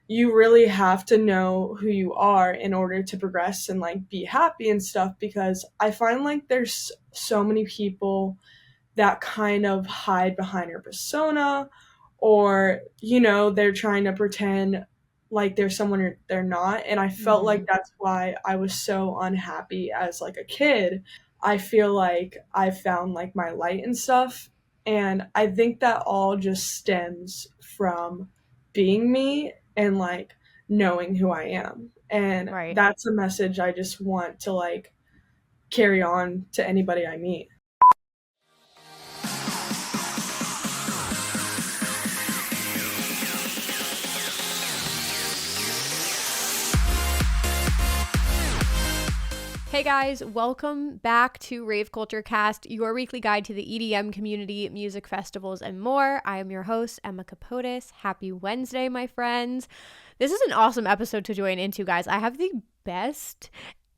you really have to know who you are in order to progress and like be happy and stuff, because I find like there's so many people that kind of hide behind their persona, or they're trying to pretend like they're someone they're not, and I felt like Mhm. that's why I was so unhappy as like a kid. I feel like I found like my light and stuff, and I think that all just stems from being me and like knowing who I am, and Right. that's a message I just want to like carry on to anybody I meet. Hey guys, welcome back to Rave Culture Cast, your weekly guide to the EDM community, music festivals, and more. I am your host, Emma Capotis. Happy Wednesday, my friends. This is an awesome episode to join into, guys. I have the best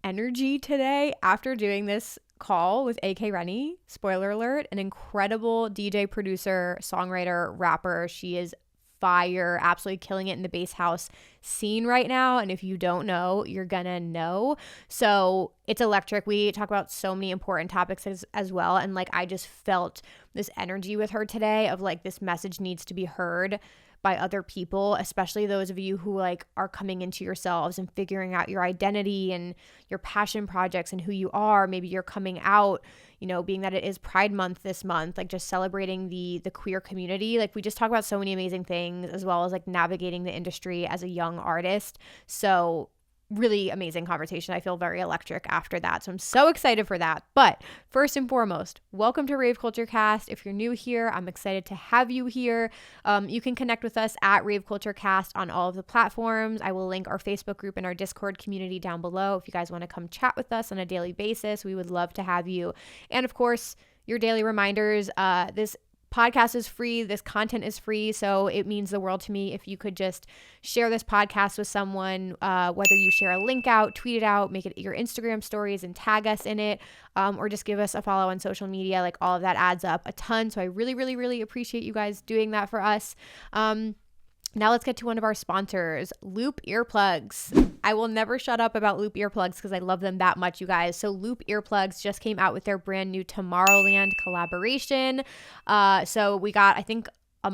energy today after doing this call with AK Renny. Spoiler alert, an incredible DJ, producer, songwriter, rapper. She is fire, absolutely killing it in the bass house scene right now. And if you don't know, you're gonna know. So it's electric. We talk about so many important topics as well. And like, I just felt this energy with her today of like, this message needs to be heard by other people, especially those of you who like are coming into yourselves and figuring out your identity and your passion projects and who you are. Maybe you're coming out, being that it is Pride Month this month, like just celebrating the queer community. Like we just talk about so many amazing things, as well as like navigating the industry as a young artist. So really amazing conversation. I feel very electric after that. So I'm so excited for that. But first and foremost, welcome to Rave Culture Cast. If you're new here, I'm excited to have you here. You can connect with us at Rave Culture Cast on all of the platforms. I will link our Facebook group and our Discord community down below. If you guys want to come chat with us on a daily basis, we would love to have you. And of course, your daily reminders. This podcast is free. This content is free. So it means the world to me if you could just share this podcast with someone, whether you share a link out, tweet it out, make it your Instagram stories and tag us in it, or just give us a follow on social media. Like all of that adds up a ton. So I really, really, really appreciate you guys doing that for us. Now let's get to one of our sponsors, Loop Earplugs. I will never shut up about Loop Earplugs because I love them that much, you guys. So Loop Earplugs just came out with their brand new Tomorrowland collaboration. So we got, I think, a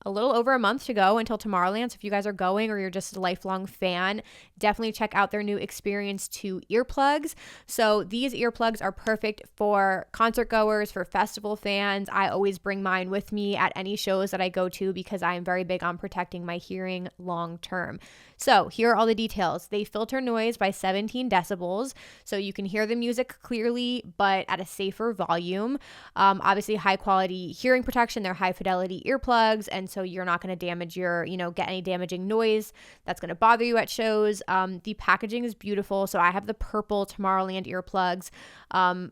little over a month to go until Tomorrowland. So if you guys are going or you're just a lifelong fan, definitely check out their new Experience 2 earplugs. So these earplugs are perfect for concert goers, for festival fans. I always bring mine with me at any shows that I go to because I am very big on protecting my hearing long term. So here are all the details. They filter noise by 17 decibels, so you can hear the music clearly, but at a safer volume. Obviously, high quality hearing protection. They're high fidelity earplugs, and so you're not going to damage get any damaging noise that's going to bother you at shows. The packaging is beautiful. So I have the purple Tomorrowland earplugs,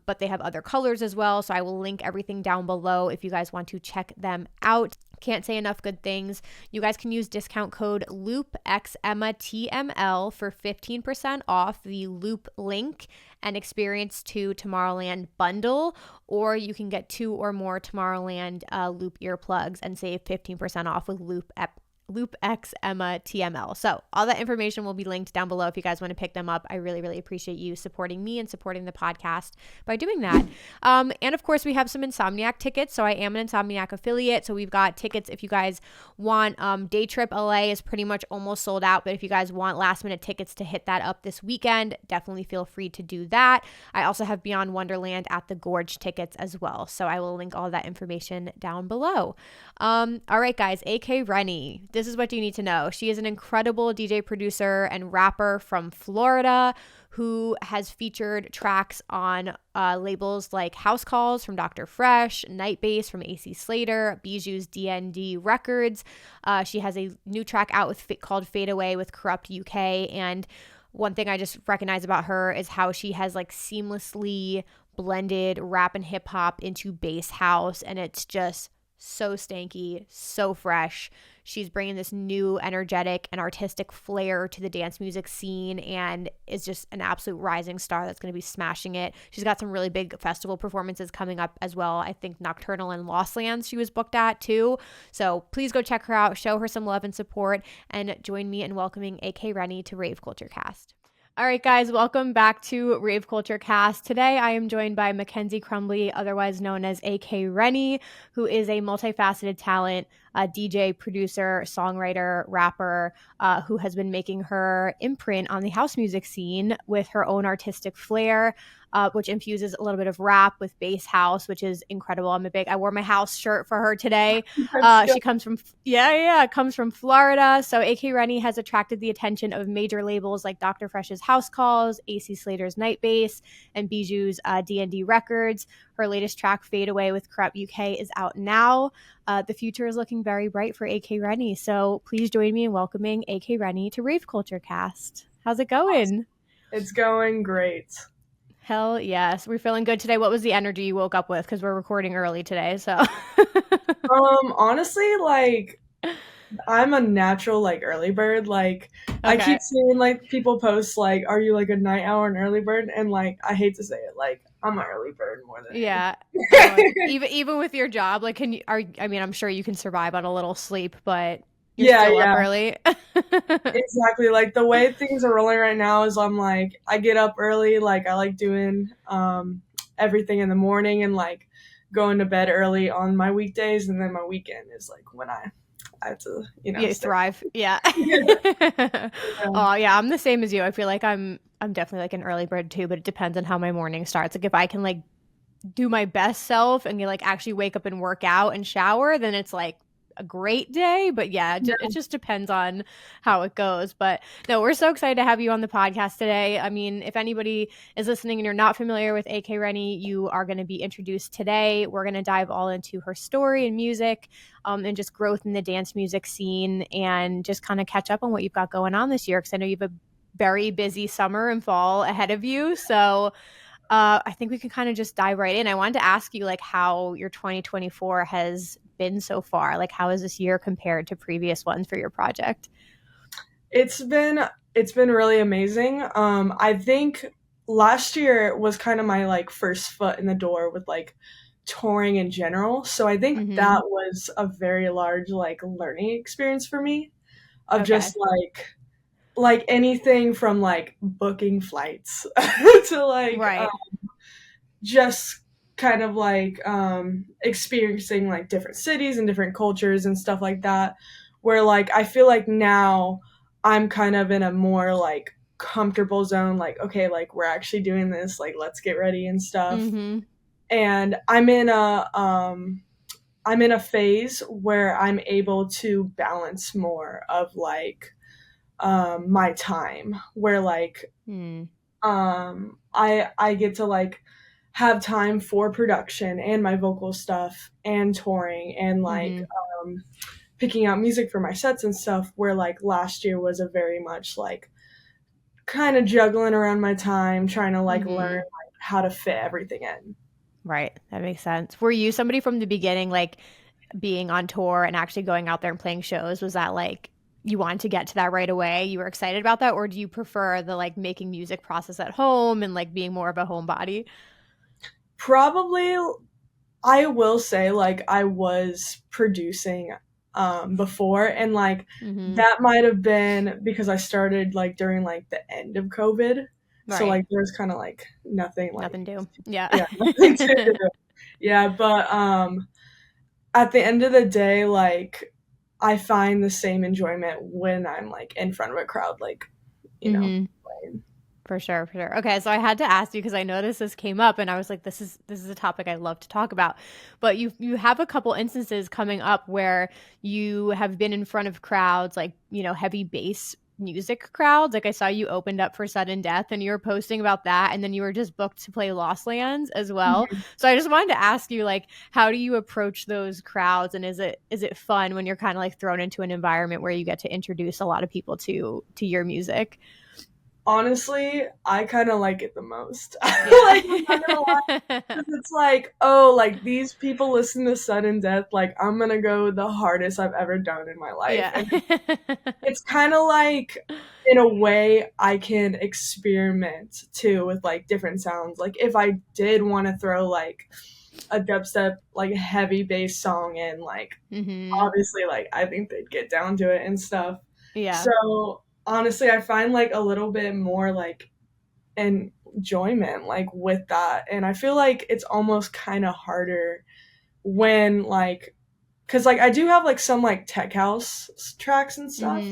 but they have other colors as well. So I will link everything down below if you guys want to check them out. Can't say enough good things. You guys can use discount code LoopXEmmaTML for 15% off the Loop link and Experience 2 Tomorrowland bundle, or you can get 2 or more Tomorrowland Loop earplugs and save 15% off with LoopXEmmaTML. So all that information will be linked down below if you guys want to pick them up. I really, really appreciate you supporting me and supporting the podcast by doing that. And of course, we have some Insomniac tickets. So I am an Insomniac affiliate. So we've got tickets if you guys want. Day Trip LA is pretty much almost sold out. But if you guys want last minute tickets to hit that up this weekend, definitely feel free to do that. I also have Beyond Wonderland at the Gorge tickets as well. So I will link all that information down below. All right, guys, AK Renny. This is what you need to know. She is an incredible DJ, producer, and rapper from Florida who has featured tracks on labels like House Calls from Dr. Fresch, Night Bass from AC Slater, Bijou's DND Records. She has a new track out called Fade Away with Corrupt UK. And one thing I just recognize about her is how she has like seamlessly blended rap and hip hop into bass house. And it's just so stanky, so fresh. She's bringing this new energetic and artistic flair to the dance music scene and is just an absolute rising star that's going to be smashing it. She's got some really big festival performances coming up as well. I think Nocturnal and Lost Lands she was booked at too. So please go check her out, show her some love and support, and join me in welcoming AK Renny to Rave Culture Cast. All right, guys, welcome back to Rave Culture Cast. Today, I am joined by Mackenzie Crumbley, otherwise known as AK Renny, who is a multifaceted talent, DJ, producer, songwriter, rapper, who has been making her imprint on the house music scene with her own artistic flair, which infuses a little bit of rap with bass house, which is incredible. I wore my house shirt for her today. She comes from, comes from Florida. So AK Renny has attracted the attention of major labels like Dr. Fresh's House Calls, AC Slater's Night Bass, and Bijou's D&D Records. Her latest track, Fade Away with Corrupt UK, is out now. The future is looking very bright for AK Renny. So please join me in welcoming AK Renny to Rave Culture Cast. How's it going? It's going great. Hell yes. We're feeling good today. What was the energy you woke up with? Because we're recording early today, so. Honestly, like, I'm a natural, like, early bird. Like, okay. I keep seeing, like, people post, like, are you, like, a night owl and early bird? And, like, I hate to say it, like, I'm an early bird more than even with your job, like, I'm sure you can survive on a little sleep, but you're still up early. Exactly. Like, the way things are rolling right now is I'm like, I get up early, like, I like doing everything in the morning and like going to bed early on my weekdays, and then my weekend is like when I have to, thrive. Yeah. Oh yeah, I'm the same as you. I feel like I'm definitely like an early bird too, but it depends on how my morning starts. Like if I can like do my best self and like actually wake up and work out and shower, then it's like a great day. But it just depends on how it goes. But no, we're so excited to have you on the podcast today. I mean, if anybody is listening and you're not familiar with AK Renny, you are going to be introduced today. We're going to dive all into her story and music, and just growth in the dance music scene, and just kind of catch up on what you've got going on this year, because I know you have a very busy summer and fall ahead of you. So I think we can kind of just dive right in. I wanted to ask you like how your 2024 has been so far. Like how has this year compared to previous ones for your project? It's been really amazing. I think last year was kind of my like first foot in the door with like touring in general. So I think that was a very large like learning experience for me of just like anything from like booking flights to like just kind of like experiencing like different cities and different cultures and stuff like that, where like I feel like now I'm kind of in a more like comfortable zone, like okay, like we're actually doing this, like let's get ready and stuff. And I'm in a phase where I'm able to balance more of like my time, where like I get to like have time for production and my vocal stuff and touring and like picking out music for my sets and stuff, where like last year was a very much like kind of juggling around my time, trying to like learn like how to fit everything in. Right. That makes sense. Were you somebody from the beginning, like being on tour and actually going out there and playing shows? Was that like you wanted to get to that right away? You were excited about that? Or do you prefer the like making music process at home and like being more of a homebody? Probably, I will say like I was producing before, and like that might have been because I started like during like the end of COVID. So like there's kind of like nothing to do. Nothing to do. Yeah, but at the end of the day, like I find the same enjoyment when I'm like in front of a crowd, like you know, playing. For sure. Okay, so I had to ask you because I noticed this came up, and I was like, this is a topic I love to talk about. But you have a couple instances coming up where you have been in front of crowds, like heavy bass music crowds. Like I saw you opened up for Sudden Death, and you were posting about that, and then you were just booked to play Lost Lands as well. So I just wanted to ask you, like, how do you approach those crowds, and is it fun when you're kind of like thrown into an environment where you get to introduce a lot of people to your music? Honestly, I kind of like it the most. Yeah. Like, I'm not gonna lie. 'Cause it's like, oh, like these people listen to Sudden Death. Like, I'm gonna go the hardest I've ever done in my life. Yeah. And it's kind of like, in a way, I can experiment too with like different sounds. Like, if I did want to throw like a dubstep, like heavy bass song in, like, obviously, like, I think they'd get down to it and stuff. Yeah. So honestly, I find like a little bit more like enjoyment like with that, and I feel like it's almost kind of harder when like, because like I do have like some like tech house tracks and stuff,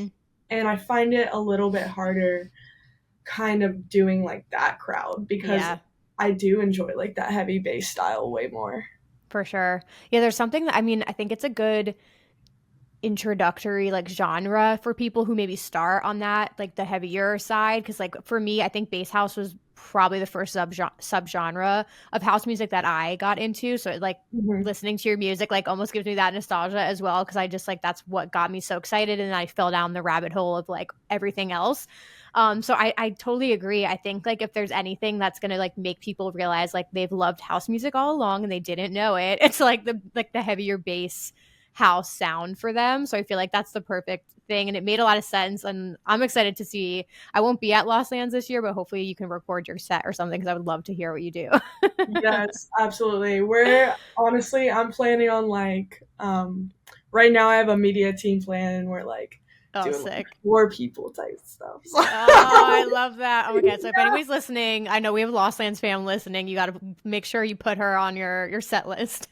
and I find it a little bit harder kind of doing like that crowd because Yeah. I do enjoy like that heavy bass style way more. For sure. Yeah, there's something that, I mean, I think it's a good introductory like genre for people who maybe start on that like the heavier side, because like for me I think bass house was probably the first subgenre of house music that I got into, so like listening to your music like almost gives me that nostalgia as well, because I just like that's what got me so excited, and I fell down the rabbit hole of like everything else. So I totally agree. I think like if there's anything that's gonna like make people realize like they've loved house music all along and they didn't know it, it's like the heavier bass house sound for them. So I feel like that's the perfect thing, and it made a lot of sense, and I'm excited to see. I won't be at Lost Lands this year, but hopefully you can record your set or something, because I would love to hear what you do. Yes, absolutely. We're honestly, I'm planning on like, right now I have a media team plan, and we're like doing like Sick. 4 people type stuff. So. Oh, I love that. Oh my god! So if anybody's listening, I know we have a Lost Lands fam listening. You got to make sure you put her on your set list.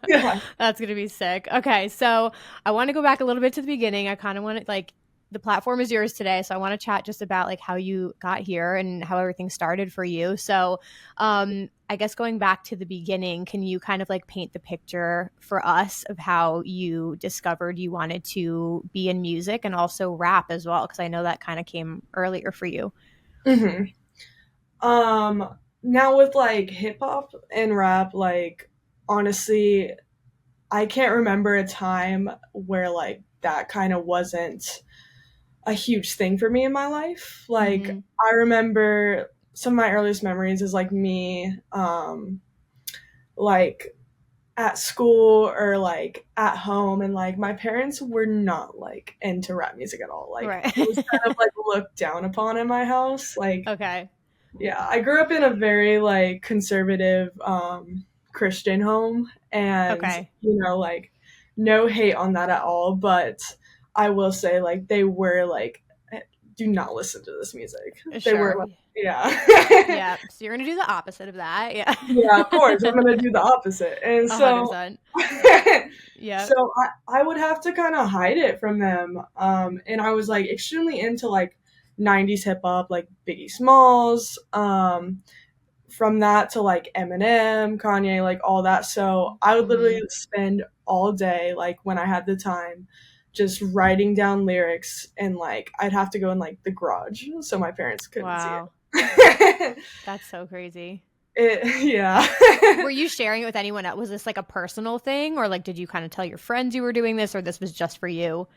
Yeah. That's gonna be sick. Okay, so I want to go back a little bit to the beginning. I kind of want to like, the platform is yours today, so I want to chat just about like how you got here and how everything started for you. So I guess going back to the beginning, can you kind of like paint the picture for us of how you discovered you wanted to be in music and also rap as well, because I know that kind of came earlier for you. Now with like hip hop and rap, like honestly, I can't remember a time where like that kind of wasn't a huge thing for me in my life. Like, I remember some of my earliest memories is like me, like at school or like at home, and like my parents were not like into rap music at all. Like, Right. it was kind of like looked down upon in my house. Like, Okay. yeah, I grew up in a very like conservative Christian home, and Okay. you know, like, no hate on that at all, but I will say like they were like, do not listen to this music. They were Sure. like, yeah. Yeah. So you're gonna do the opposite of that. Yeah. Yeah, of course. I'm gonna do the opposite. And so 100%. Yeah. so I would have to kind of hide it from them. And I was like extremely into like 90s hip hop, like Biggie Smalls, from that to like Eminem, Kanye, like all that. So I would literally spend all day, like when I had the time, just writing down lyrics, and like I'd have to go in like the garage so my parents couldn't see it. That's so crazy. Yeah. Were you sharing it with anyone else? Was this like a personal thing, or like did you kind of tell your friends you were doing this, or this was just for you?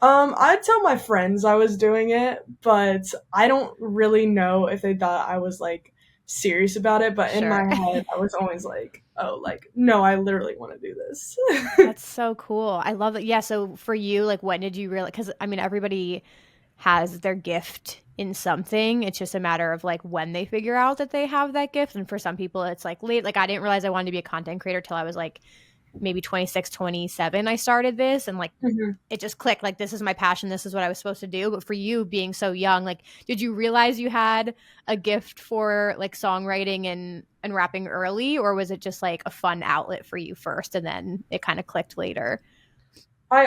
I'd tell my friends I was doing it, but I don't really know if they thought I was like serious about it, but in my head I was always like, oh, like, no, I literally want to do this. That's so cool. I love that. Yeah, so for you, like, when did you realize, because I mean everybody has their gift in something, it's just a matter of like when they figure out that they have that gift, and for some people it's like late. Like I didn't realize I wanted to be a content creator till I was like maybe 26, 27. I started this, and like it just clicked, like this is my passion, this is what I was supposed to do. But for you being so young, like did you realize you had a gift for like songwriting and rapping early, or was it just like a fun outlet for you first and then it kind of clicked later? I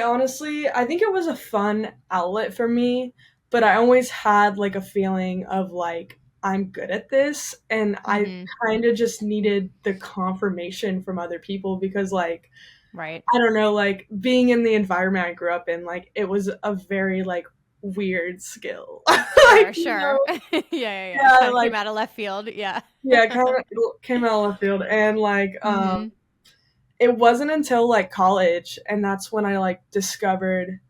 think it was a fun outlet for me, but I always had like a feeling of like I'm good at this, and I kind of just needed the confirmation from other people, because like, right, I don't know, like being in the environment I grew up in, like it was a very like weird skill. Like, sure. Yeah. Kind of like, came out of left field. Yeah. yeah, kind of came out of left field, and like it wasn't until like college, and that's when I like discovered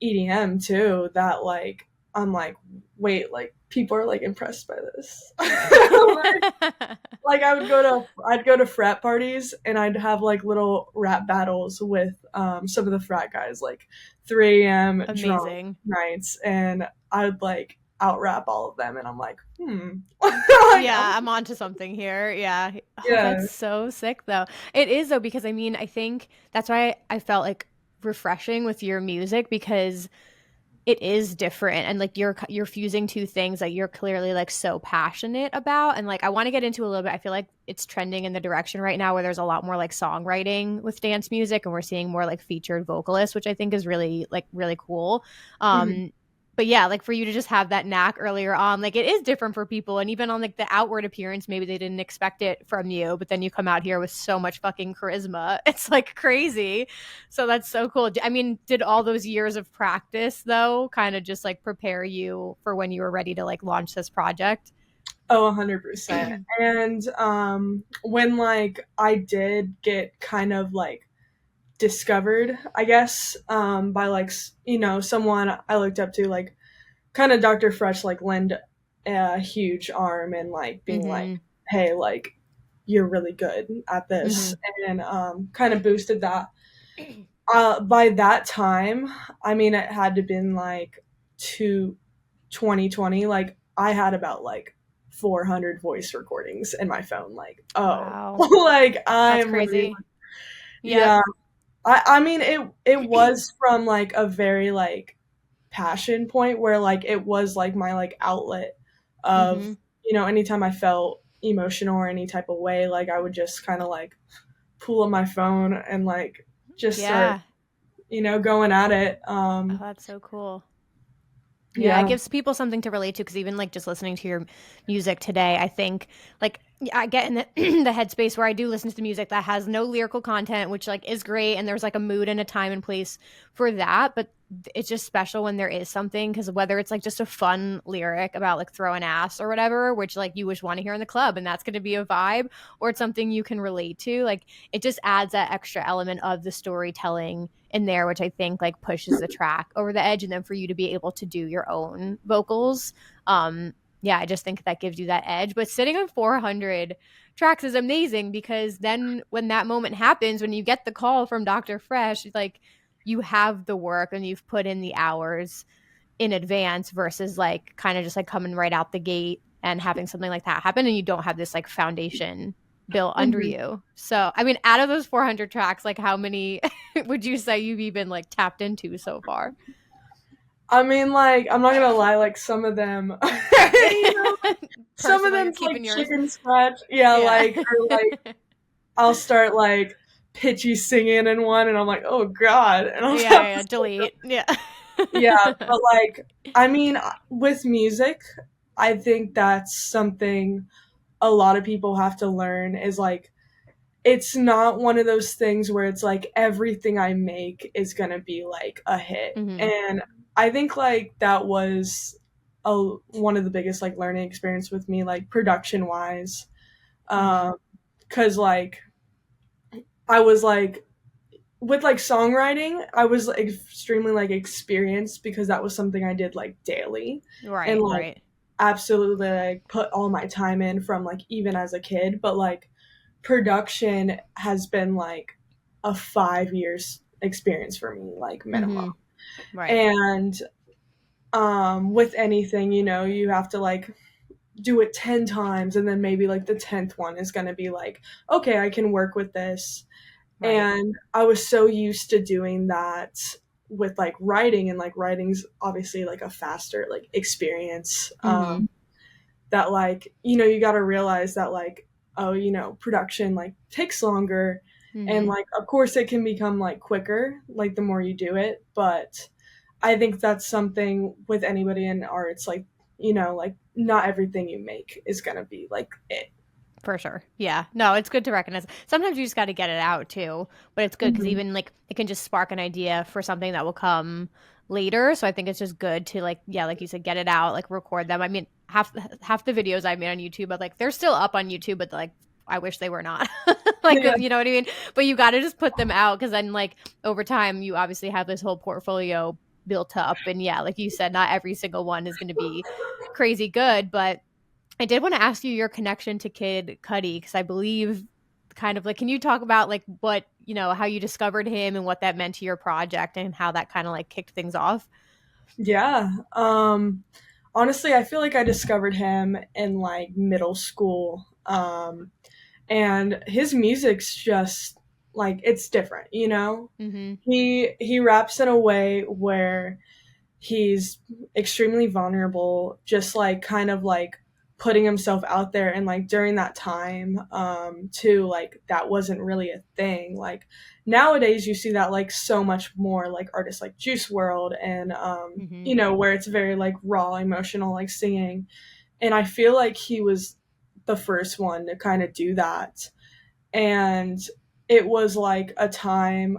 EDM too, that like I'm like, wait, like people are like impressed by this. Like I'd go to frat parties and I'd have like little rap battles with some of the frat guys, like 3 a.m. drunk Amazing. nights, and I would like out rap all of them, and I'm like, Like, yeah, I'm onto something here. Yeah. Oh, yeah. That's so sick though. It is though, because I mean, I think that's why I felt like refreshing with your music, because it is different, and like you're fusing two things that you're clearly like so passionate about. And like I want to get into a little bit, I feel like it's trending in the direction right now where there's a lot more like songwriting with dance music, and we're seeing more like featured vocalists, which I think is really cool. But yeah, like for you to just have that knack earlier on, like it is different for people. And even on like the outward appearance, maybe they didn't expect it from you, but then you come out here with so much fucking charisma. It's like crazy. So that's so cool. I mean, did all those years of practice though kind of just like prepare you for when you were ready to like launch this project? Oh, 100%. And when like I did get kind of like discovered, I guess, by like someone I looked up to, like kind of Dr. Fresch, like lend a huge arm and like being like, hey, like you're really good at this, and kind of boosted that. By that time, I mean, it had to been like 2020, like I had about like 400 voice recordings in my phone, like, Wow. like I'm That's crazy. really, yeah. I mean, it was from like a very like passion point where like it was like my like outlet of anytime I felt emotional or any type of way, like I would just kind of like pull up my phone and like just start going at it. Oh, that's so cool. Yeah, it gives people something to relate to, because even like just listening to your music today, I think like I get in the the headspace where I do listen to the music that has no lyrical content, which like is great, and there's like a mood and a time and place for that, but it's just special when there is something, because whether it's like just a fun lyric about like throwing ass or whatever, which like you wish want to hear in the club and that's going to be a vibe, or it's something you can relate to, like it just adds that extra element of the storytelling in there, which I think like pushes the track over the edge. And then for you to be able to do your own vocals, I just think that gives you that edge. But sitting on 400 tracks is amazing, because then when that moment happens, when you get the call from Dr. Fresch, like you have the work and you've put in the hours in advance, versus like kind of just like coming right out the gate and having something like that happen and you don't have this like foundation built under you. So I mean, out of those 400 tracks, like how many would you say you've even like tapped into so far? I mean, like, I'm not gonna lie, like some of them some of them like chicken scratch, like, or like I'll start like pitchy singing in one and I'm like, oh god, and I'll delete. But like, I mean, with music, I think that's something a lot of people have to learn, is like it's not one of those things where it's like everything I make is gonna be like a hit. And I think like that was one of the biggest like learning experience with me, like production wise, because like I was like with like songwriting, I was like extremely like experienced because that was something I did like daily, and like absolutely like put all my time in from like even as a kid. But like production has been like a 5 years experience for me, like minimum. And with anything, you have to like do it 10 times, and then maybe like the 10th one is going to be like, okay, I can work with this. And I was so used to doing that with like writing, and like writing's obviously like a faster like experience, that like you got to realize that like, oh, production like takes longer, and like of course it can become like quicker like the more you do it. But I think that's something with anybody in arts, like like not everything you make is gonna be like it. For sure. Yeah. No, it's good to recognize. Sometimes you just got to get it out too, but it's good because even like it can just spark an idea for something that will come later. So I think it's just good to like, like you said, get it out, like record them. I mean, half the videos I made on YouTube, but like they're still up on YouTube, but like I wish they were not. You know what I mean? But you got to just put them out, because then like over time you obviously have this whole portfolio built up. And yeah, like you said, not every single one is going to be crazy good, but I did want to ask you your connection to Kid Cudi, because I believe kind of like, can you talk about like what, how you discovered him and what that meant to your project and how that kind of like kicked things off? Yeah. Honestly, I feel like I discovered him in like middle school. And his music's just like it's different, you know? Mm-hmm. He raps in a way where he's extremely vulnerable, just like kind of like putting himself out there. And like during that time too, like that wasn't really a thing. Like nowadays you see that like so much more, like artists like Juice World and Mm-hmm. you know, where it's very like raw emotional like singing. And I feel like he was the first one to kind of do that. And it was like a time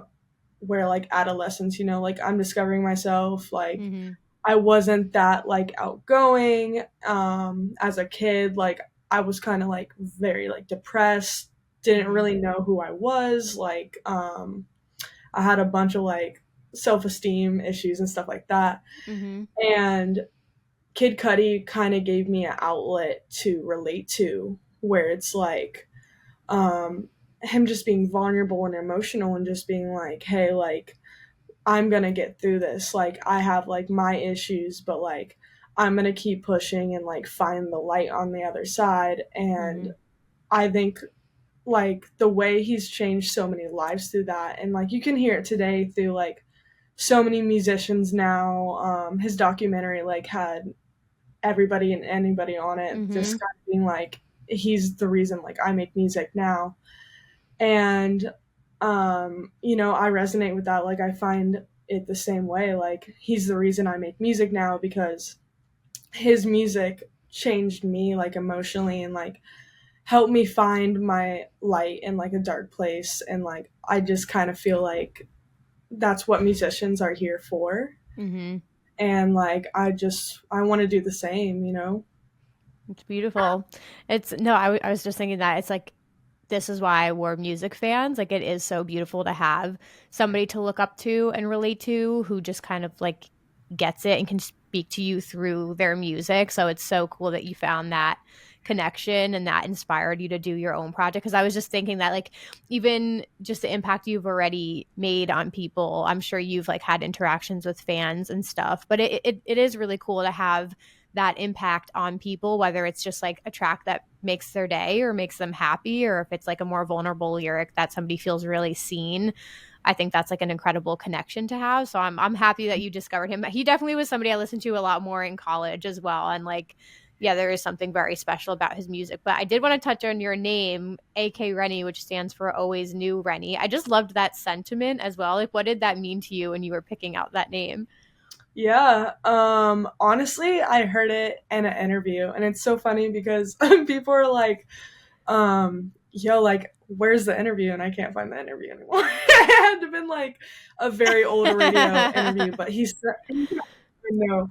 where like adolescence, you know, like I'm discovering myself, like Mm-hmm. I wasn't that like outgoing as a kid. Like I was kind of like very like depressed, didn't Mm-hmm. really know who I was. Like I had a bunch of like self-esteem issues and stuff like that. Mm-hmm. And Kid Cudi kind of gave me an outlet to relate to, where it's like him just being vulnerable and emotional and just being like, hey, like I'm gonna get through this. Like I have like my issues, but like I'm gonna keep pushing and like find the light on the other side. Mm-hmm. And I think like the way he's changed so many lives through that, and like you can hear it today through like so many musicians now. His documentary like had everybody and anybody on it, just Mm-hmm. kind of being like he's the reason like I make music now. And you know, I resonate with that. Like I find it the same way. Like he's the reason I make music now, because his music changed me like emotionally and like helped me find my light in like a dark place. And like I just kind of feel like that's what musicians are here for. Mm-hmm. And like I want to do the same, you know. It's beautiful. It's no, I was just thinking that it's like this is why we're music fans. Like it is so beautiful to have somebody to look up to and relate to who just kind of like gets it and can speak to you through their music. So it's so cool that you found that connection and that inspired you to do your own project. Because I was just thinking that like even just the impact you've already made on people, I'm sure you've like had interactions with fans and stuff, but it is really cool to have that impact on people, whether it's just like a track that makes their day or makes them happy, or if it's like a more vulnerable lyric that somebody feels really seen. I think that's like an incredible connection to have. So I'm happy that you discovered him. He definitely was somebody I listened to a lot more in college as well. And like, yeah, there is something very special about his music. But I did want to touch on your name, AK Renny, which stands for Always New Renny. I just loved that sentiment as well. Like, what did that mean to you when you were picking out that name? Yeah, honestly, I heard it in an interview, and it's so funny because people are like, yo, like, where's the interview? And I can't find the interview anymore. It had to have been like a very old radio interview, but he said, no,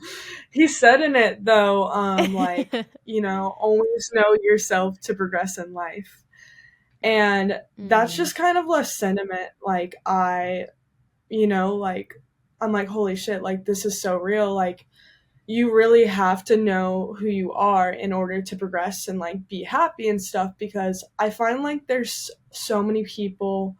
he said in it though, like, you know, always know yourself to progress in life. And that's Mm, just kind of a sentiment, like, you know, like, I'm like, holy shit, like, this is so real. Like, you really have to know who you are in order to progress and like be happy and stuff, because I find like there's so many people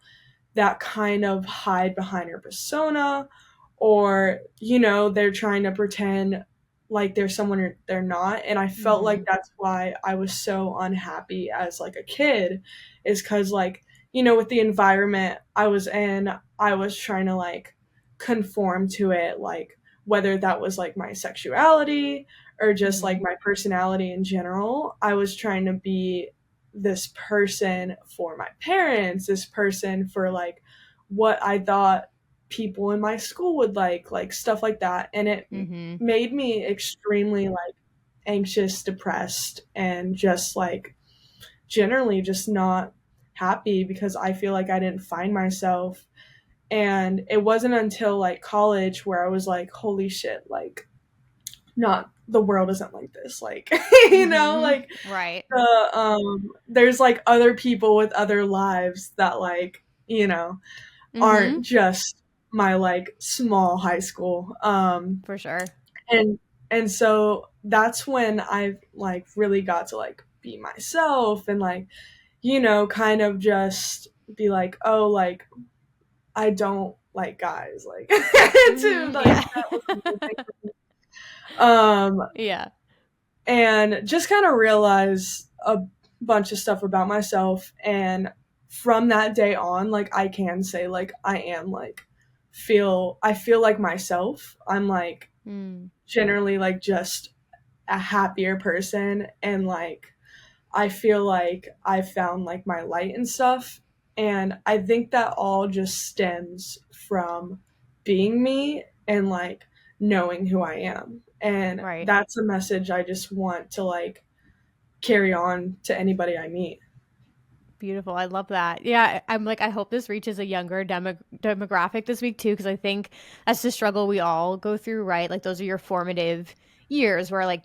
that kind of hide behind their persona, or you know, they're trying to pretend like they're someone they're not. And I felt mm-hmm, like that's why I was so unhappy as like a kid, is because like, you know, with the environment I was in, I was trying to like conform to it, like whether that was like my sexuality or just mm-hmm, like my personality in general. I was trying to be this person for my parents, this person for like what I thought people in my school would like stuff like that. And it mm-hmm, made me extremely like anxious, depressed, and just like generally just not happy, because I feel like I didn't find myself. And it wasn't until like college where I was like, holy shit, like not the world isn't like this. Like you know, mm-hmm. like Right. there's like other people with other lives that like, you know, Mm-hmm. aren't just my like small high school. For sure. And so that's when I like really got to like be myself and like, kind of just be like, oh, like I don't like guys, like to like Yeah. that was a new thing for me. Um Yeah. and just kind of realize a bunch of stuff about myself, and from that day on, like I can say like I am like I feel like myself. I'm like Mm. generally like just a happier person, and like I feel like I found like my light and stuff, and I think that all just stems from being me and like knowing who I am, and Right. that's a message I just want to like carry on to anybody I meet. Beautiful. I love that. Yeah, I'm like, I hope this reaches a younger demographic this week too, because I think that's the struggle we all go through, right? Like those are your formative years where like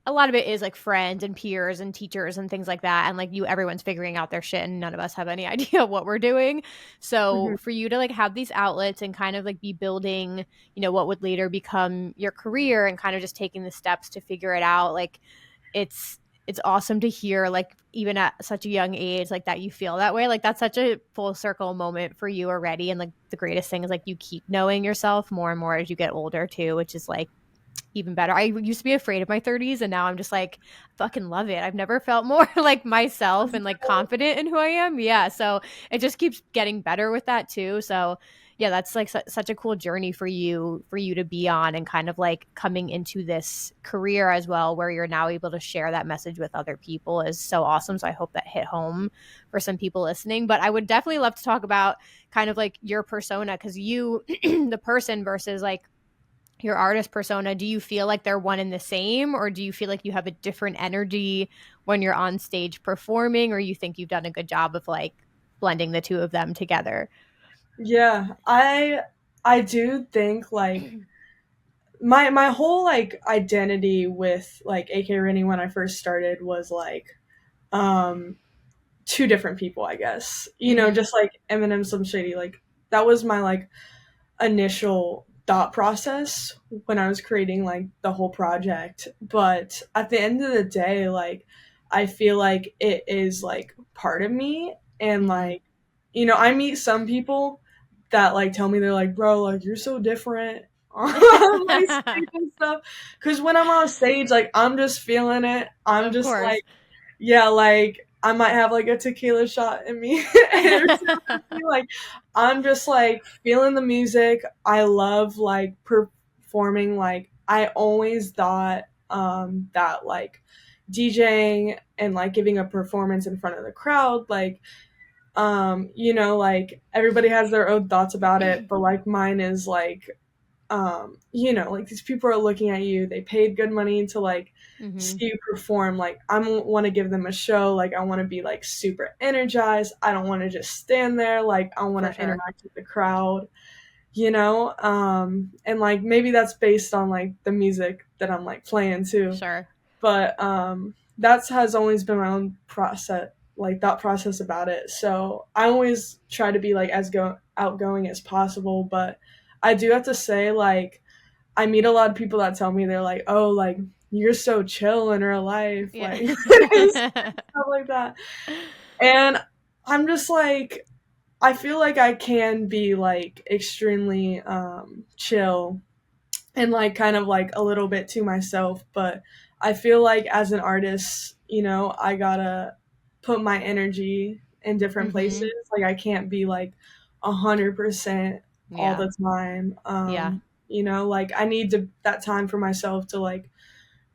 a lot of it is like friends and peers and teachers and things like that, and like everyone's figuring out their shit, and none of us have any idea what we're doing. So Mhm. for you to like have these outlets and kind of like be building, what would later become your career, and kind of just taking the steps to figure it out, like it's it's awesome to hear, like even at such a young age, like that you feel that way. Like that's such a full circle moment for you already. And like the greatest thing is like you keep knowing yourself more and more as you get older too, which is like even better. I used to be afraid of my 30s, and now I'm just like fucking love it. I've never felt more like myself and like confident in who I am. Yeah, so it just keeps getting better with that too. So yeah, that's like such a cool journey for you to be on, and kind of like coming into this career as well where you're now able to share that message with other people is so awesome. So I hope that hit home for some people listening. But I would definitely love to talk about kind of like your persona, because you the person versus like your artist persona, do you feel like they're one and the same, or do you feel like you have a different energy when you're on stage performing, or you think you've done a good job of like blending the two of them together? Yeah, I do think like my whole like identity with like AK Renny when I first started was like um two different people, I guess. Mm-hmm. Just like Eminem, Slim Shady, like that was my like initial thought process when I was creating like the whole project. But at the end of the day, like I feel like it is like part of me, and Mm-hmm. like I meet some people that like tell me they're like, bro, like you're so different on my stage and stuff. Cause when I'm on stage, like I'm just feeling it. I'm Of just course. like, yeah, like I might have like a tequila shot in me or something. Like I'm just like feeling the music. I love like performing. Like I always thought that like DJing and like giving a performance in front of the crowd, like like everybody has their own thoughts about it, but like mine is like like these people are looking at you. They paid good money to like Mm-hmm. see you perform. Like I want to give them a show. Like I want to be like super energized. I don't want to just stand there. Like I want For to sure. interact with the crowd. And like maybe that's based on like the music that I'm like playing too. Sure. But that has always been my own process, like thought process about it. So I always try to be like as outgoing as possible, but I do have to say like I meet a lot of people that tell me they're like, oh, like you're so chill in real life, Yeah. like stuff like that. And I'm just like, I feel like I can be like extremely chill and like kind of like a little bit to myself, but I feel like as an artist, I gotta put my energy in different Mm-hmm. places. Like I can't be like 100% all Yeah. the time. Yeah. Like I need that time for myself to like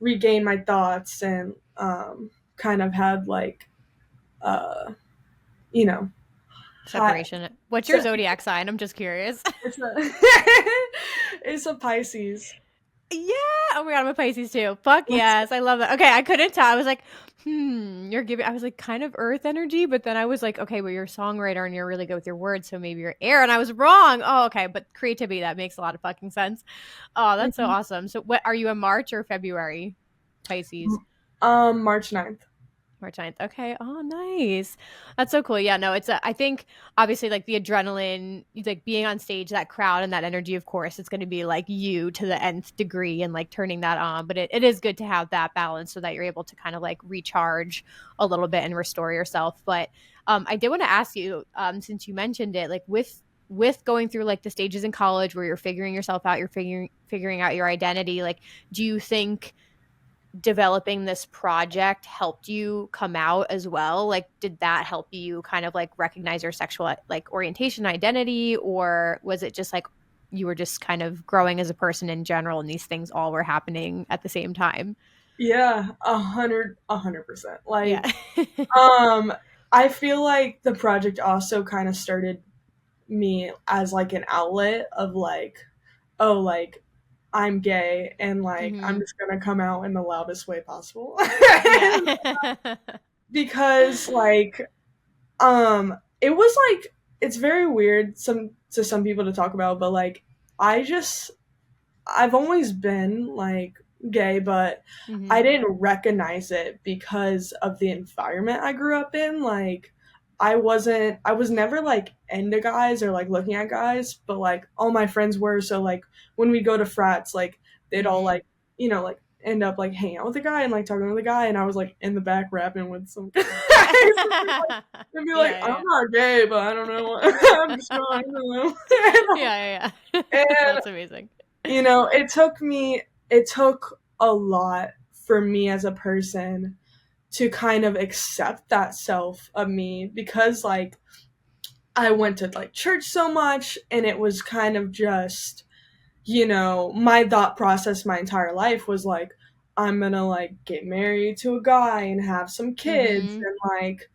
regain my thoughts and kind of have like uh you know high, Separation. What's your zodiac sign? I'm just curious. it's a it's a Pisces. Yeah. Oh my god, I'm a Pisces too. Fuck yes. I love that. Okay, I couldn't tell. I was like, you're giving I was like kind of earth energy, but then I was like, okay, well you're a songwriter and you're really good with your words, so maybe you're air. And I was wrong. Oh, okay. But creativity, that makes a lot of fucking sense. Oh, that's so awesome. So what are you, a March or February Pisces? March 9th. March 9th. Okay. Oh, nice. That's so cool. Yeah, no, I think obviously like the adrenaline, like being on stage, that crowd and that energy, of course, it's going to be like you to the nth degree and like turning that on. But it is good to have that balance so that you're able to kind of like recharge a little bit and restore yourself. But I did want to ask you, since you mentioned it, like with going through like the stages in college where you're figuring yourself out, you're figuring out your identity, like do you think developing this project helped you come out as well? Like did that help you kind of like recognize your sexual like orientation, identity, or was it just like you were just kind of growing as a person in general and these things all were happening at the same time? Yeah, 100%. Yeah. Like, I feel like the project also kind of started me as like an outlet of like, oh, like I'm gay and like I'm Mm-hmm. just gonna come out in the loudest way possible. Yeah. Because like it was like it's very weird some people to talk about, but like I just I've always been like gay, but Mm-hmm. I didn't recognize it because of the environment I grew up in. Like I was never like into guys or like looking at guys, but like all my friends were. So like when we go to frats, like they'd all Mm-hmm. like, like end up like hanging out with a guy and like talking with a guy, and I was like in the back rapping with some guys. And be like, Yeah, I'm yeah. not gay, but I don't know. I'm just going, I don't know. Yeah, yeah, yeah. And That's amazing. it took a lot for me as a person to kind of accept that self of me, because like I went to like church so much, and it was kind of just, my thought process my entire life was like, I'm gonna like get married to a guy and have some kids Mm-hmm. and like,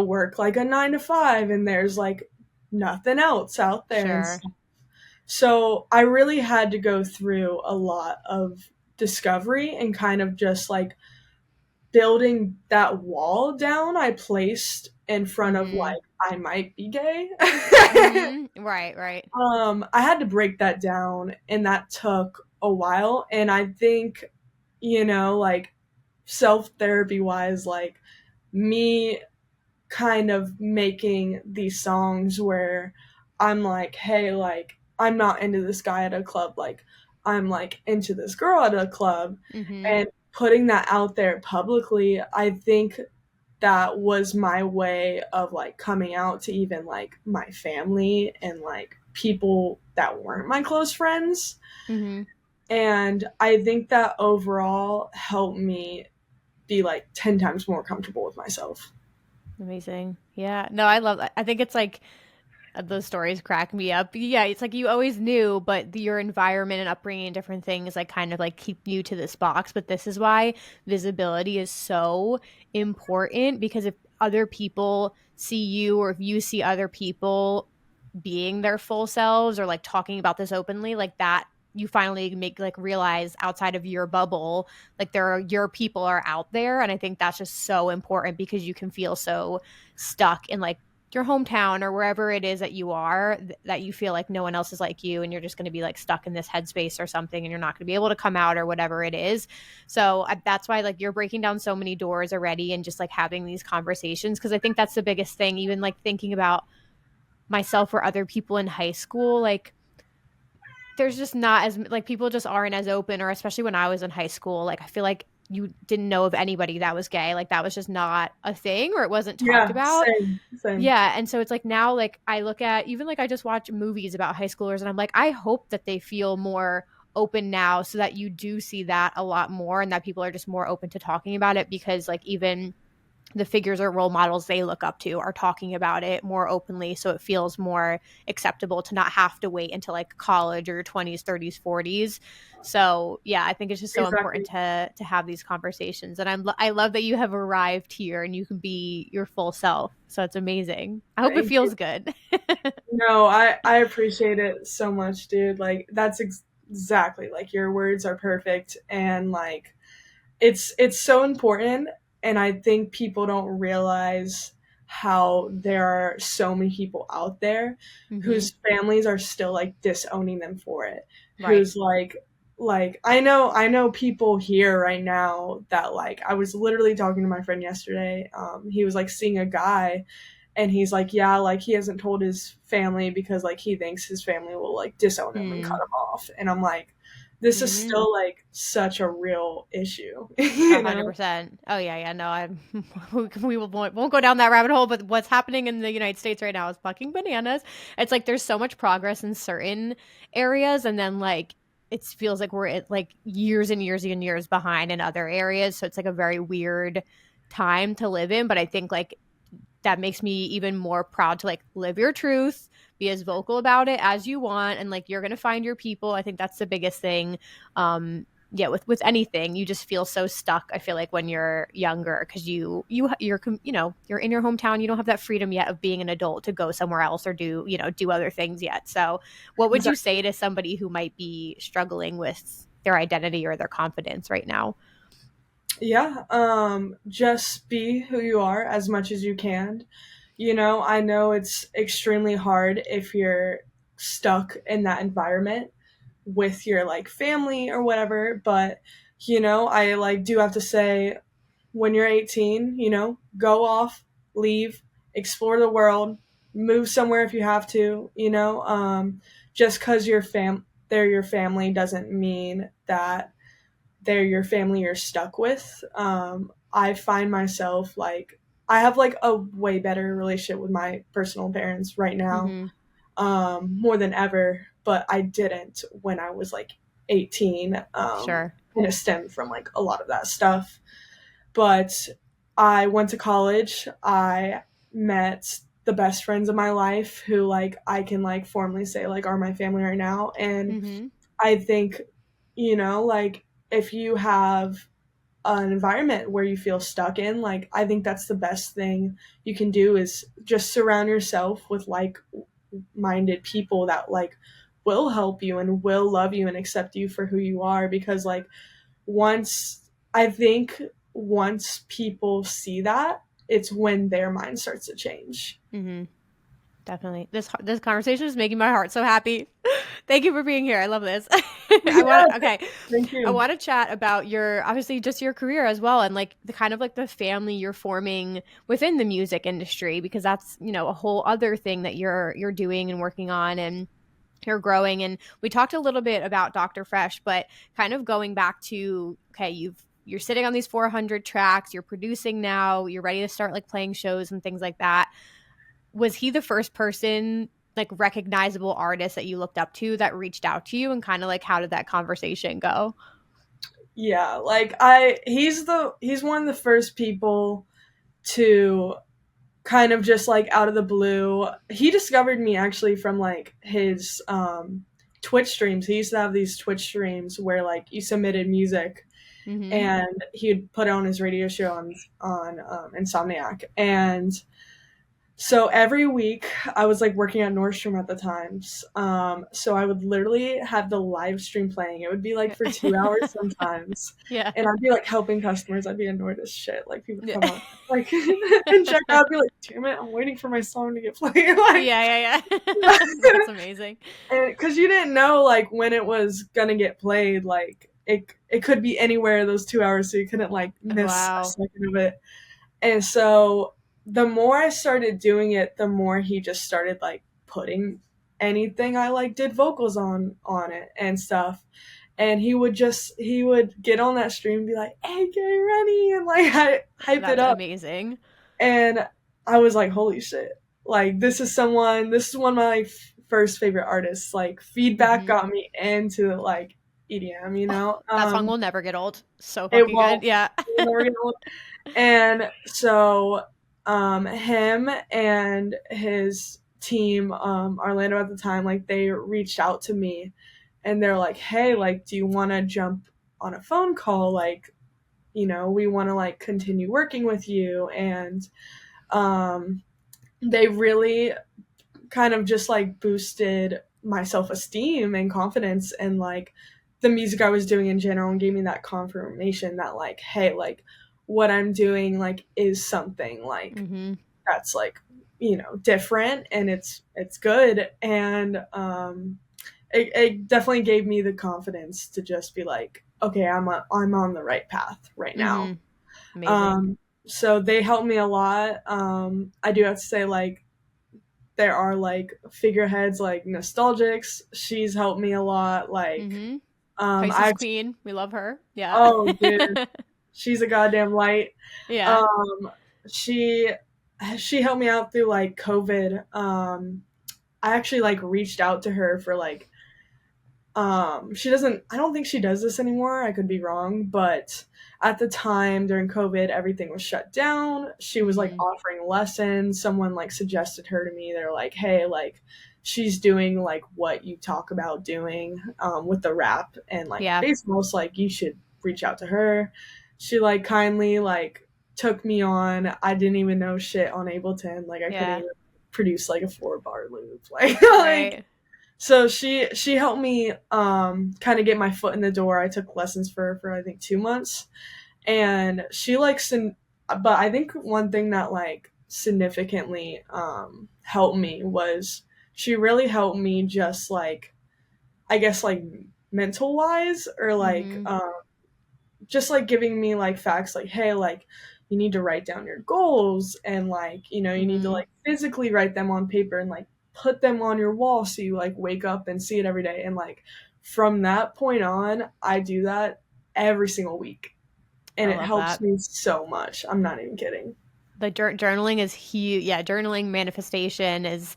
work like a 9 to 5, and there's like nothing else out there and Sure. stuff. So I really had to go through a lot of discovery and kind of just like building that wall down I placed in front of Mm-hmm. like I might be gay. Mm-hmm. Right, right. I had to break that down, and that took a while. And I think, like self therapy wise, like me kind of making these songs where I'm like, hey, like I'm not into this guy at a club, like I'm like into this girl at a club, Mm-hmm. and putting that out there publicly, I think that was my way of like coming out to even like my family and like people that weren't my close friends. Mm-hmm. And I think that overall helped me be like 10 times more comfortable with myself. Amazing. Yeah. No, I love that. I think it's like those stories crack me up. Yeah, it's like you always knew, but your environment and upbringing and different things like kind of like keep you to this box. But this is why visibility is so important, because if other people see you or if you see other people being their full selves or like talking about this openly, like that you finally make like realize outside of your bubble, like your people are out there. And I think that's just so important because you can feel so stuck in like your hometown or wherever it is that you are, that you feel like no one else is like you and you're just going to be like stuck in this headspace or something and you're not going to be able to come out or whatever it is. So that's why like you're breaking down so many doors already and just like having these conversations, because I think that's the biggest thing. Even like thinking about myself or other people in high school, like there's just not as like people just aren't as open, or especially when I was in high school, like I feel like you didn't know of anybody that was gay, like that was just not a thing or it wasn't talked Yeah, about. same. Yeah, and so it's like now like I look at even like I just watch movies about high schoolers and I'm like I hope that they feel more open now so that you do see that a lot more and that people are just more open to talking about it, because like even the figures or role models they look up to are talking about it more openly, so it feels more acceptable to not have to wait until like college or your 20s 30s 40s. So yeah, I think it's just so important Exactly. to have these conversations, and I love that you have arrived here and you can be your full self, so it's amazing. I hope it Thank you. feels good. No, I appreciate it so much, dude. Like that's exactly like your words are perfect, and like it's so important. And I think people don't realize how there are so many people out there Hmm. whose families are still like disowning them for it, Right. who's like like I know people here right now that like I was literally talking to my friend yesterday. He was like seeing a guy and he's like, yeah, like he hasn't told his family because like he thinks his family will like disown him and cut him off. And I'm like, this is still like such a real issue. 100%. Oh yeah. No, we won't go down that rabbit hole. But what's happening in the United States right now is fucking bananas. It's like there's so much progress in certain areas, and then like it feels like we're at like years and years and years behind in other areas. So it's like a very weird time to live in. But I think like that makes me even more proud to like live your truth, be as vocal about it as you want, and like you're gonna find your people. I think that's the biggest thing. Yeah, with anything, you just feel so stuck. I feel like when you're younger, because you're you're in your hometown, you don't have that freedom yet of being an adult to go somewhere else or do other things yet. So what would you say to somebody who might be struggling with their identity or their confidence right now? Yeah, just be who you are as much as you can. I know it's extremely hard if you're stuck in that environment with your like family or whatever, but I like do have to say when you're 18, go off, leave, explore the world, move somewhere if you have to, just cuz they're your family doesn't mean that they're your family you're stuck with. I find myself like I have like a way better relationship with my personal parents right now, more than ever, but I didn't when I was like 18. Sure. And it stemmed from like a lot of that stuff. But I went to college. I met the best friends of my life who like I can like formally say like are my family right now. And I think, like if you have an environment where you feel stuck in, like I think that's the best thing you can do is just surround yourself with like minded people that like will help you and will love you and accept you for who you are, because like once I think once people see that, it's when their mind starts to change. Definitely. This conversation is making my heart so happy. Thank you for being here. I love this. Thank you. I want to chat about your obviously just your career as well, and like the kind of like the family you're forming within the music industry, because that's, a whole other thing that you're doing and working on, and you're growing. And we talked a little bit about Dr. Fresch, but kind of going back to, okay, you're sitting on these 400 tracks, you're producing now, you're ready to start like playing shows and things like that. Was he the first person, like recognizable artist that you looked up to that reached out to you, and kind of like how did that conversation go? Yeah, like he's one of the first people to kind of just like out of the blue. He discovered me actually from like his Twitch streams. He used to have these Twitch streams where like you submitted music and he'd put it on his radio show on Insomniac. And so every week I was like working at Nordstrom at the times. So I would literally have the live stream playing. It would be like for 2 hours sometimes. Yeah. And I'd be like helping customers. I'd be annoyed as shit. Like people would come on like and check out. I'd be like, damn it, I'm waiting for my song to get played. Like, yeah. That's amazing. And because you didn't know like when it was gonna get played, like it could be anywhere those 2 hours, so you couldn't like miss a second of it. And so the more I started doing it, the more he just started like putting anything I like did vocals on it and stuff. And he would get on that stream and be like, AK Renny, and like hype it up. Amazing. And I was like, holy shit. Like this is one of my first favorite artists. Like feedback got me into like EDM, That song will never get old. So fucking good. Yeah. It will never get old. And so him and his team, Orlando at the time, like they reached out to me and they're like, hey, like, do you want to jump on a phone call? Like, we want to like continue working with you. And they really kind of just like boosted my self-esteem and confidence and like the music I was doing in general, and gave me that confirmation that like, hey, like what I'm doing like is something like that's like different and it's good. And it definitely gave me the confidence to just be like, okay, I'm on the right path right now. Amazing. So they helped me a lot. I do have to say, like, there are like figureheads like Nostalgix. She's helped me a lot. Like, Pisces I Queen. We love her. Yeah. oh dude, she's a goddamn light. Yeah. Um, she she helped me out through like COVID. I actually like reached out to her for like she doesn't, I don't think she does this anymore, I could be wrong, but at the time during COVID everything was shut down. She was like offering lessons. Someone like suggested her to me. They're like, hey, like she's doing like what you talk about doing with the rap and like Yeah. bass most, like you should reach out to her. She like kindly like took me on. I didn't even know shit on Ableton. Like I couldn't Yeah. even produce like a 4-bar loop. Like like Right. so she helped me kind of get my foot in the door. I took lessons for I think 2 months, and she like but I think one thing that like significantly helped me was she really helped me just like, I guess like mental wise, or like just like giving me like facts like, hey, like you need to write down your goals, and like, you know, you need to like physically write them on paper and like put them on your wall so you like wake up and see it every day. And like from that point on, I do that every single week, and I it love helps that. me so much. I'm not even kidding. Like journaling is huge. Yeah, journaling, manifestation is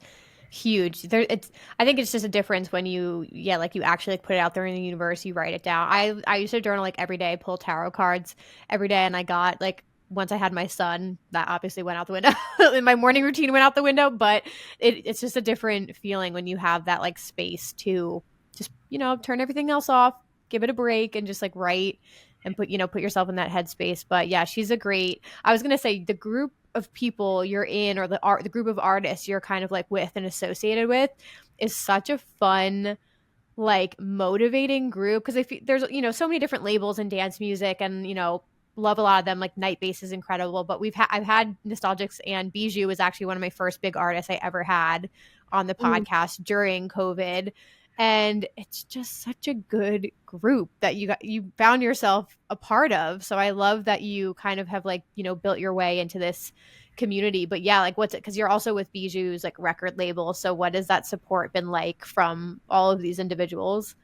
huge. I think it's just a difference when you like you actually like put it out there in the universe, you write it down. I used to journal like every day, pull tarot cards every day, and I got like, once I had my son, that obviously went out the window. And my morning routine went out the window, but it's just a different feeling when you have that like space to just, turn everything else off, give it a break, and just like write and put yourself in that headspace. But yeah, I was gonna say, the group of people you're in, or the group of artists you're kind of like with and associated with, is such a fun, like motivating group, because if there's so many different labels in dance music, and love a lot of them. Like Night Bass is incredible, but I've had Nostalgix, and Bijou was actually one of my first big artists I ever had on the Mm. podcast during COVID. And it's just such a good group that you found yourself a part of. So I love that you kind of have like, built your way into this community. But yeah, like what's it, because you're also with Bijou's like record label, so what has that support been like from all of these individuals?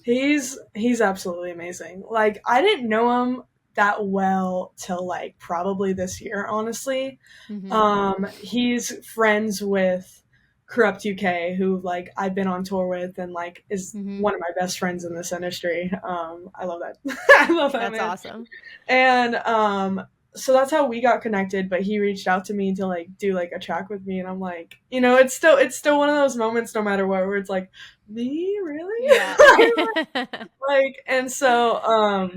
He's absolutely amazing. Like I didn't know him that well till like probably this year, honestly. Mm-hmm. He's friends with Corrupt UK, who like I've been on tour with, and like is Mm-hmm. one of my best friends in this industry. I love that. I love that That's man. awesome. And so that's how we got connected. But he reached out to me to like do like a track with me, and I'm like, it's still one of those moments, no matter what, where it's like, me really. Yeah. Like, and so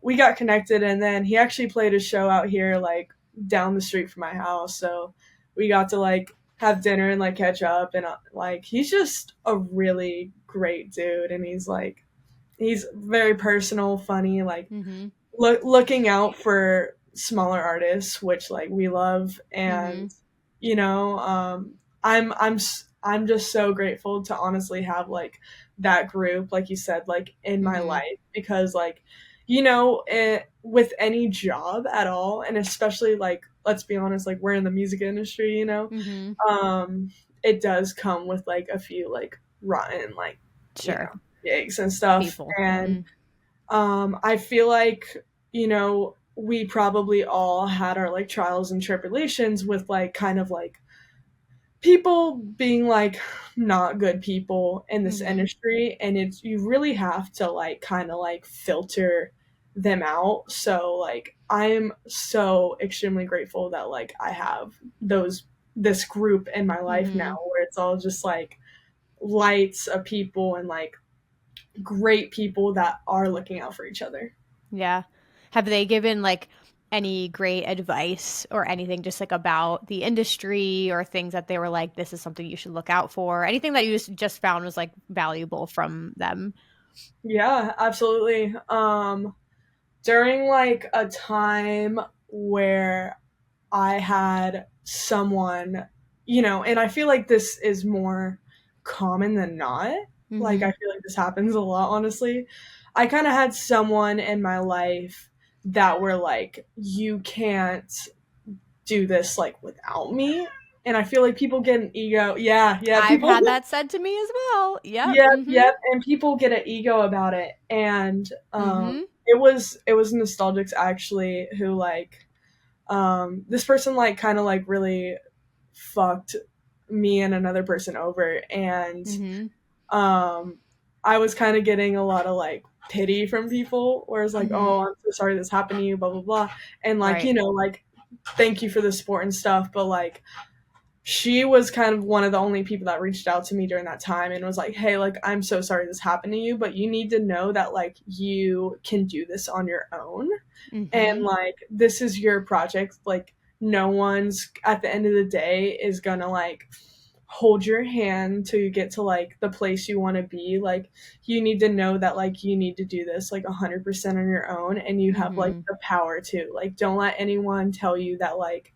we got connected, and then he actually played a show out here like down the street from my house, so we got to like have dinner and like catch up. And like he's just a really great dude, and he's very personal, funny, like Mm-hmm. looking out for smaller artists, which like we love. Mm-hmm. And I'm just so grateful to honestly have like that group, like you said, like in my Mm-hmm. life, because like with any job at all, and especially like, let's be honest, like we're in the music industry, Mm-hmm. um it does come with like a few like rotten like, Sure. gigs and stuff. People. And Mm-hmm. I feel like, we probably all had our like trials and tribulations with like kind of like people being like not good people in this Mm-hmm. industry, and it's, you really have to like kind of like filter them out. So like I'm so extremely grateful that like I have this group in my life now, Mm-hmm. where it's all just like lights of people, and like great people that are looking out for each other. Yeah. Have they given like any great advice or anything, just like about the industry, or things that they were like, this is something you should look out for? Anything that you just found was like valuable from them? Yeah, absolutely. During like a time where I had someone, and I feel like this is more common than not. Like, Mm-hmm. I feel like this happens a lot, honestly. I kind of had someone in my life that were like, you can't do this like without me. And I feel like people get an ego. Yeah, I've people. had that said to me as well. Yep. Yep, Mm-hmm. yep. And people get an ego about it. And Mm-hmm. it was Nostalgix actually who like this person like kind of like really fucked me and another person over, and Mm-hmm. um I was kind of getting a lot of like pity from people where it's like, oh, Mm-hmm. I'm so sorry this happened to you, blah blah blah, and like, Right. like, thank you for the support and stuff, but like she was kind of one of the only people that reached out to me during that time and was like, hey, like, I'm so sorry this happened to you, but you need to know that like you can do this on your own, and Mm-hmm. like this is your project. Like, no one's at the end of the day is gonna like hold your hand till you get to like the place you want to be. Like, you need to know that like you need to do this like 100% on your own, and you have like Mm-hmm. the power to, like, don't let anyone tell you that like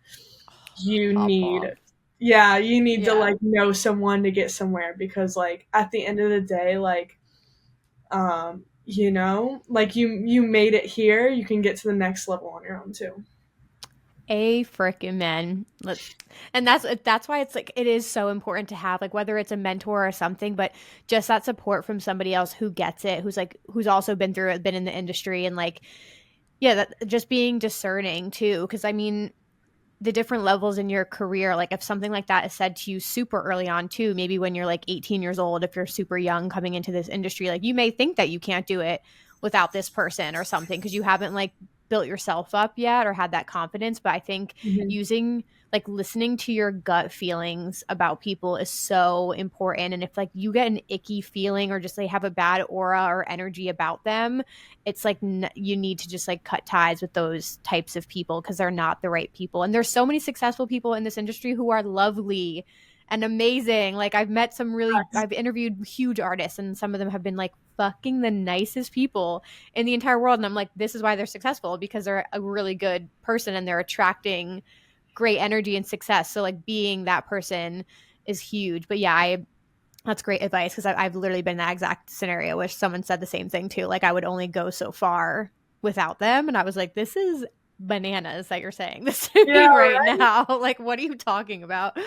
you Pop need, off. yeah, you need to Yeah. like know someone to get somewhere, because like at the end of the day, like, like you made it here, you can get to the next level on your own too. A frickin' man. And that's why it's like it is so important to have, like, whether it's a mentor or something, but just that support from somebody else who gets it, who's also been through it, been in the industry, and like, yeah, that just being discerning too. Because I mean, the different levels in your career, like if something like that is said to you super early on too, maybe when you're like 18 years old, if you're super young coming into this industry, like you may think that you can't do it without this person or something because you haven't like built yourself up yet or had that confidence. But I think Mm-hmm. using like listening to your gut feelings about people is so important. And if like you get an icky feeling or just they have a bad aura or energy about them, it's like you need to just like cut ties with those types of people because they're not the right people. And there's so many successful people in this industry who are lovely and amazing. Like I've interviewed huge artists and some of them have been like fucking the nicest people in the entire world. And I'm like, this is why they're successful, because they're a really good person and they're attracting great energy and success. So like being that person is huge. But yeah, that's great advice because I've literally been in that exact scenario where someone said the same thing too. Like I would only go so far without them. And I was like, this is bananas that you're saying this to Yeah, me right right. now. Like, what are you talking about?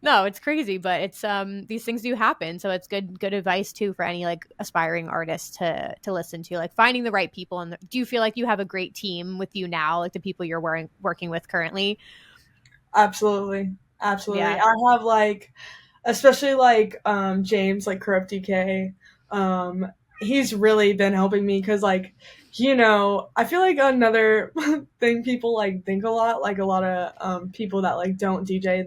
No, it's crazy, but it's these things do happen. So it's good advice too for any like aspiring artists to listen to, like finding the right people. And do you feel like you have a great team with you now, like the people you're working with currently? Absolutely, absolutely. Yeah. I have like, especially like James, like Corrupt DK. He's really been helping me because like, I feel like another thing people like think a lot, like a lot of people that like don't DJ,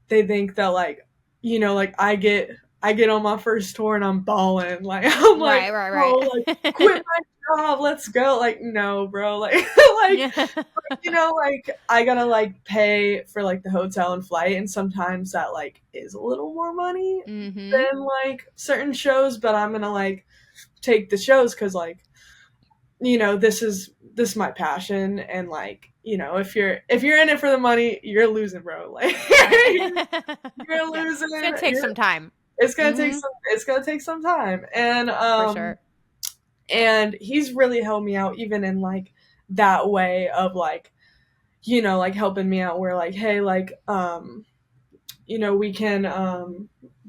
they think that like, like I get on my first tour and I'm balling. Like, I'm like, Right, oh, like, right. quit my job, let's go. Like, no, bro. Like, like, Yeah. like, I gotta like pay for like the hotel and flight, and sometimes that like is a little more money Mm-hmm. than like certain shows, but I'm gonna like take the shows because like, this is my passion, and like, if you're in it for the money, you're losing, bro. Like, Right. you're Yeah. losing. It's gonna take some time. Mm-hmm. It's gonna take some time, and For sure. he's really helped me out even in like that way of like, like helping me out where like, hey, like, we can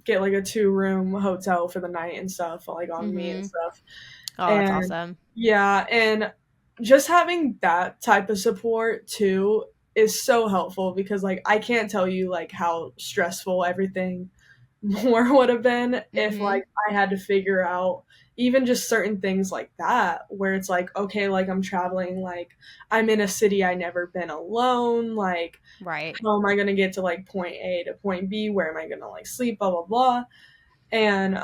get like a 2-room hotel for the night and stuff, like on me and Mm-hmm. stuff. Oh, that's And awesome. yeah, and just having that type of support too is so helpful, because like I can't tell you like how stressful everything more would have been if Mm-hmm. like I had to figure out even just certain things like that, where it's like, okay, like I'm traveling, like I'm in a city I never been alone, like Right. how am I gonna get to like point A to point B, where am I gonna like sleep, blah blah blah. And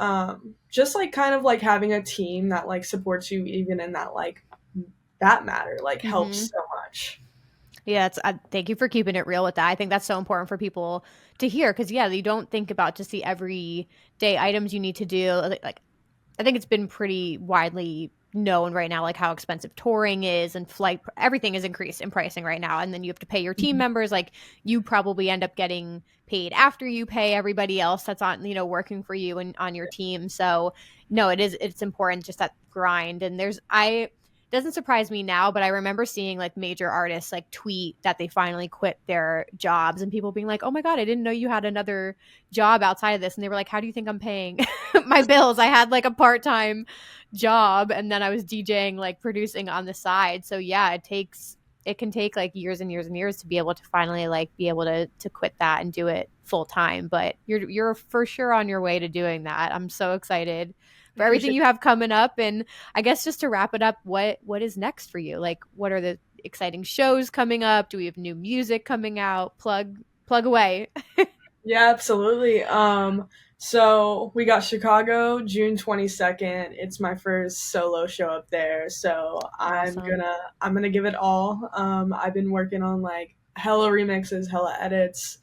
just like kind of like having a team that like supports you even in that matter, like Mm-hmm. helps so much. Yeah, thank you for keeping it real with that. I think that's so important for people to hear because yeah, you don't think about just the everyday items you need to do. Like I think it's been pretty widely known right now, like how expensive touring is and everything is increased in pricing right now. And then you have to pay your team members. Like you probably end up getting paid after you pay everybody else that's on, you know, working for you and on your team. So no, it's important, just that grind. And doesn't surprise me now, but I remember seeing like major artists like tweet that they finally quit their jobs and people being like, oh my God, I didn't know you had another job outside of this. And they were like, how do you think I'm paying my bills? I had like a part-time job and then I was DJing, like producing on the side. So yeah, it can take like years and years and years to be able to finally like be able to quit that and do it full time. But you're for sure on your way to doing that. I'm so excited for everything you have coming up. And I guess just to wrap it up, what is next for you? Like, what are the exciting shows coming up? Do we have new music coming out? Plug away. Yeah, absolutely. So we got Chicago, June 22nd. It's my first solo show up there. So Awesome. I'm gonna give it all. I've been working on like hella remixes, hella edits,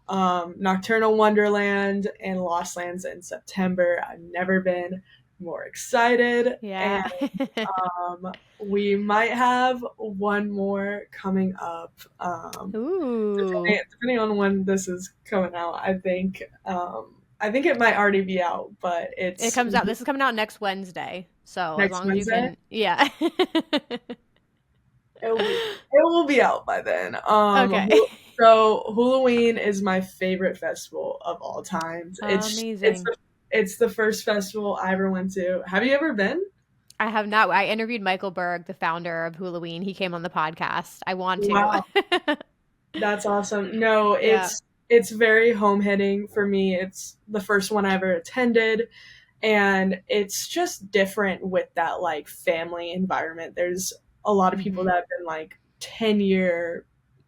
Nocturnal Wonderland and Lost Lands in September. I've never been more excited. Yeah. And we might have one more coming up. Ooh. Depending on when this is coming out, I think it might already be out, but It comes out. This is coming out next Wednesday. So as next long as you Wednesday. can, yeah. It will be out by then. Okay. So Hulaween is my favorite festival of all time. Amazing. It's the first festival I ever went to. Have you ever been? I have not. I interviewed Michael Berg, the founder of Hulaween. He came on the podcast. I want to. Wow. That's awesome. No, Yeah. it's very home hitting for me. It's the first one I ever attended, and it's just different with that like family environment. There's a lot of people that have been like 10-year,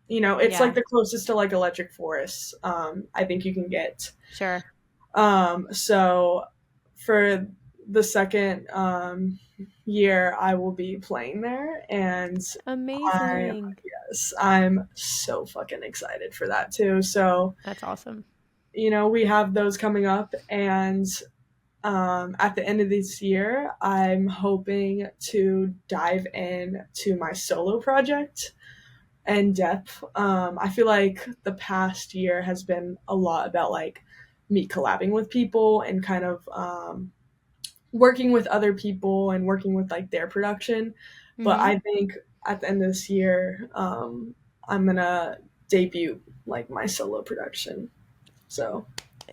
you know, it's like the closest to like Electric Forest I think you can get. Sure. So for the second year I will be playing there, and Amazing. I'm so fucking excited for that too. So that's awesome. You know, we have those coming up, and at the end of this year, I'm hoping to dive in to my solo project in depth. I feel like the past year has been a lot about like me collabing with people and kind of working with other people and working with like their production. But I think at the end of this year, I'm gonna debut like my solo production. So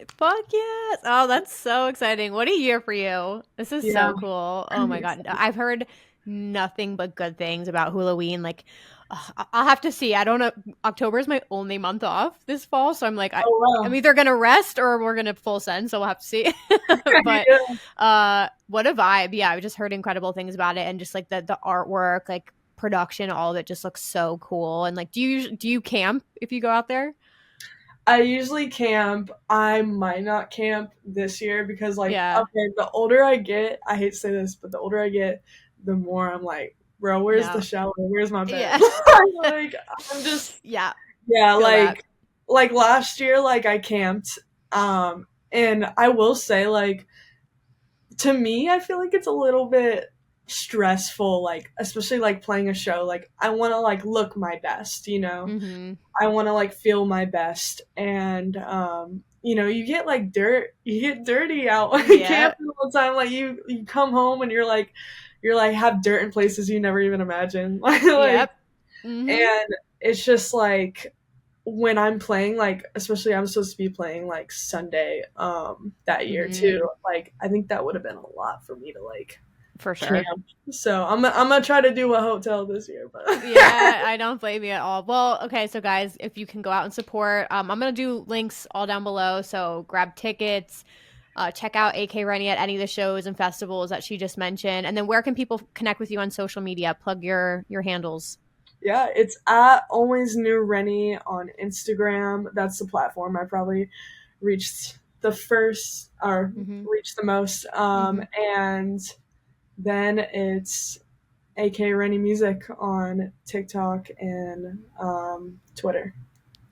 fuck yes. Oh, that's so exciting. What a year for you. This is so cool. Oh my God. I've heard nothing but good things about Hulaween. Like, I'll have to see. I don't know. October is my only month off this fall. So I'm like, I'm either going to rest or we're going to full send. So we'll have to see. But what a vibe. Yeah, I just heard incredible things about it. And just like the artwork, like production, all of it just looks so cool. And like, do you camp if you go out there? I usually camp. I might not camp this year because, like, okay, the older I get, I hate to say this, but the older I get, the more I'm like, bro, where's the shower? Where's my bed? Like, I'm just, like last year, like, I camped. And I will say, like, to me, I feel like it's a little bit stressful, like, especially, like, playing a show. Like, I want to, like, look my best, you know? I want to like feel my best, and you know, you get like you get dirty out camping all the time. Like you come home and you're like have dirt in places you never even imagined. And it's just like when I'm playing, like especially I'm supposed to be playing like Sunday that year too. Like I think that would have been a lot for me to like. For sure. Camp. So I'm gonna try to do a hotel this year, but yeah, I don't blame you at all. Well, okay, so guys, if you can go out and support, I'm gonna do links all down below. So grab tickets, check out AK Renny at any of the shows and festivals that she just mentioned, and then where can people connect with you on social media? Plug your handles. Yeah, it's at Always New Renny on Instagram. That's the platform I probably reached the first or reached the most. And then it's AK Renny Music on TikTok and Twitter.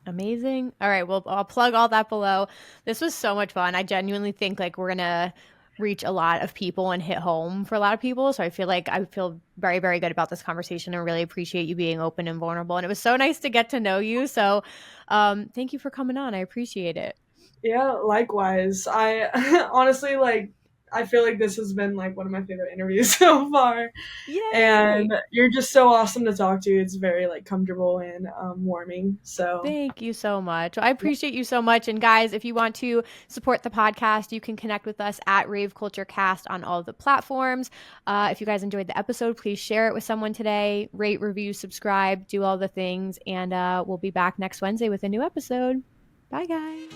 Amazing. All right, well, I'll plug all that below. This was so much fun. I genuinely think like we're gonna reach a lot of people and hit home for a lot of people. So I feel very, very good about this conversation and really appreciate you being open and vulnerable. And it was so nice to get to know you. So thank you for coming on. I appreciate it. Yeah, likewise. I honestly, like, I feel like this has been like one of my favorite interviews so far. Yay! And you're just so awesome to talk to. It's very like comfortable and warming. So thank you so much. I appreciate you so much. And guys, if you want to support the podcast, you can connect with us at Rave Culture Cast on all of the platforms. If you guys enjoyed the episode, please share it with someone today. Rate, review, subscribe, do all the things. And we'll be back next Wednesday with a new episode. Bye, guys.